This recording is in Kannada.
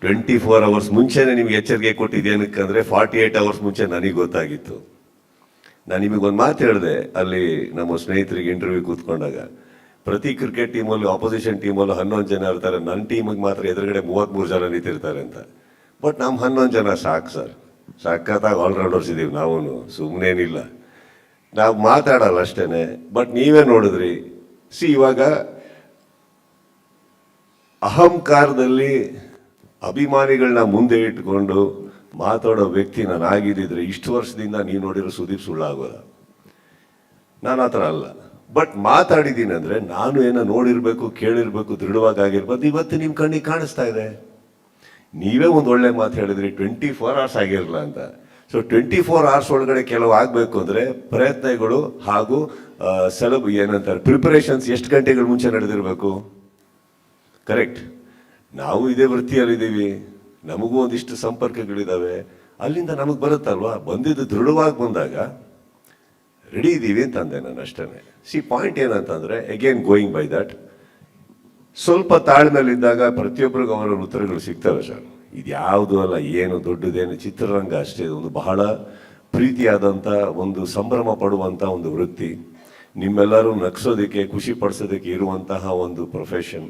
24 hours ಮುಂಚೆನೆ ನಿಮ್ಗೆ ಎಚ್ಚರಿಕೆ ಕೊಟ್ಟಿದ್ದೇನಕ್ಕಂದ್ರೆ 48 hours ಮುಂಚೆ ನನಗೆ ಗೊತ್ತಾಗಿತ್ತು. ನಾನು ನಿಮಗೊಂದು ಮಾತು ಹೇಳಿದೆ ಅಲ್ಲಿ ನಮ್ಮ ಸ್ನೇಹಿತರಿಗೆ ಇಂಟರ್ವ್ಯೂ ಕೂತ್ಕೊಂಡಾಗ, ಪ್ರತಿ ಕ್ರಿಕೆಟ್ ಟೀಮಲ್ಲಿ ಆಪೋಸಿಷನ್ ಟೀಮಲ್ಲಿ 11 ಜನ ಇರ್ತಾರೆ, ನನ್ನ ಟೀಮಿಗೆ ಮಾತ್ರ ಎದುರುಗಡೆ 33 ಜನ ನಿಂತಿರ್ತಾರೆ ಅಂತ. ಬಟ್ ನಮ್ಮ 11 ಜನ ಸಾಕು ಸರ್, ಸಖತ್ತಾಗಿ ಆಲ್ರೌಂಡರ್ಸ್ ಇದ್ದೀವಿ ನಾವು, ಸುಮ್ಮನೇನಿಲ್ಲ, ನಾವು ಮಾತಾಡಲ್ಲ ಅಷ್ಟೇನೆ. ಬಟ್ ನೀವೇ ನೋಡಿದ್ರಿ, ಇವಾಗ ಅಹಂಕಾರದಲ್ಲಿ ಅಭಿಮಾನಿಗಳನ್ನ ಮುಂದೆ ಇಟ್ಕೊಂಡು ಮಾತಾಡೋ ವ್ಯಕ್ತಿ ನಾನು ಆಗಿದ್ದಿದ್ರೆ ಇಷ್ಟು ವರ್ಷದಿಂದ ನೀವು ನೋಡಿರೋ ಸುದೀಪ್ ಸುಳ್ಳಾಗೋಲ್ಲ. ನಾನು ಆ ಥರ ಅಲ್ಲ. ಬಟ್ ಮಾತಾಡಿದ್ದೀನಿ ಅಂದರೆ ನಾನು ಏನೋ ನೋಡಿರ್ಬೇಕು, ಕೇಳಿರ್ಬೇಕು, ದೃಢವಾಗಿ ಆಗಿರ್ಬೋದು. ಇವತ್ತು ನಿಮ್ಮ ಕಣ್ಣಿಗೆ ಕಾಣಿಸ್ತಾ ಇದೆ. ನೀವೇ ಒಂದು ಒಳ್ಳೆ ಮಾತು ಹೇಳಿದ್ರಿ, 24 hours ಆಗಿರಲ್ಲ ಅಂತ. ಸೊ 24 hours ಒಳಗಡೆ ಕೆಲವು ಆಗಬೇಕು ಅಂದರೆ ಪ್ರಯತ್ನಗಳು ಹಾಗೂ ಏನಂತಾರೆ ಪ್ರಿಪರೇಷನ್ಸ್ ಎಷ್ಟು ಗಂಟೆಗಳ ಮುಂಚೆ ನಡೆದಿರಬೇಕು. ಕರೆಕ್ಟ್. ನಾವು ಇದೇ ವೃತ್ತಿಯಲ್ಲಿದ್ದೀವಿ, ನಮಗೂ ಒಂದಿಷ್ಟು ಸಂಪರ್ಕಗಳಿದ್ದಾವೆ, ಅಲ್ಲಿಂದ ನಮಗೆ ಬರುತ್ತಲ್ವಾ. ಬಂದಿದ್ದು ದೃಢವಾಗಿ ಬಂದಾಗ ರೆಡಿ ಇದ್ದೀವಿ ಅಂತಂದೆ ನಾನು ಅಷ್ಟೇ. ಪಾಯಿಂಟ್ ಏನಂತಂದರೆ ಅಗೇನ್ ಗೋಯಿಂಗ್ ಬೈ ದಟ್, ಸ್ವಲ್ಪ ತಾಳ್ಮೆಯಲ್ಲಿದ್ದಾಗ ಪ್ರತಿಯೊಬ್ಬರಿಗೂ ಅವರ ಉತ್ತರಗಳು ಸಿಗ್ತವೆ ಸರ್. ಇದು ಯಾವುದು ಅಲ್ಲ, ಏನು ದೊಡ್ಡದೇನು, ಚಿತ್ರರಂಗ ಅಷ್ಟೇ. ಒಂದು ಬಹಳ ಪ್ರೀತಿಯಾದಂಥ, ಒಂದು ಸಂಭ್ರಮ ಪಡುವಂಥ ಒಂದು ವೃತ್ತಿ, ನಿಮ್ಮೆಲ್ಲರೂ ನಗಿಸೋದಕ್ಕೆ, ಖುಷಿ ಪಡಿಸೋದಕ್ಕೆ ಇರುವಂತಹ ಒಂದು ಪ್ರೊಫೆಷನ್.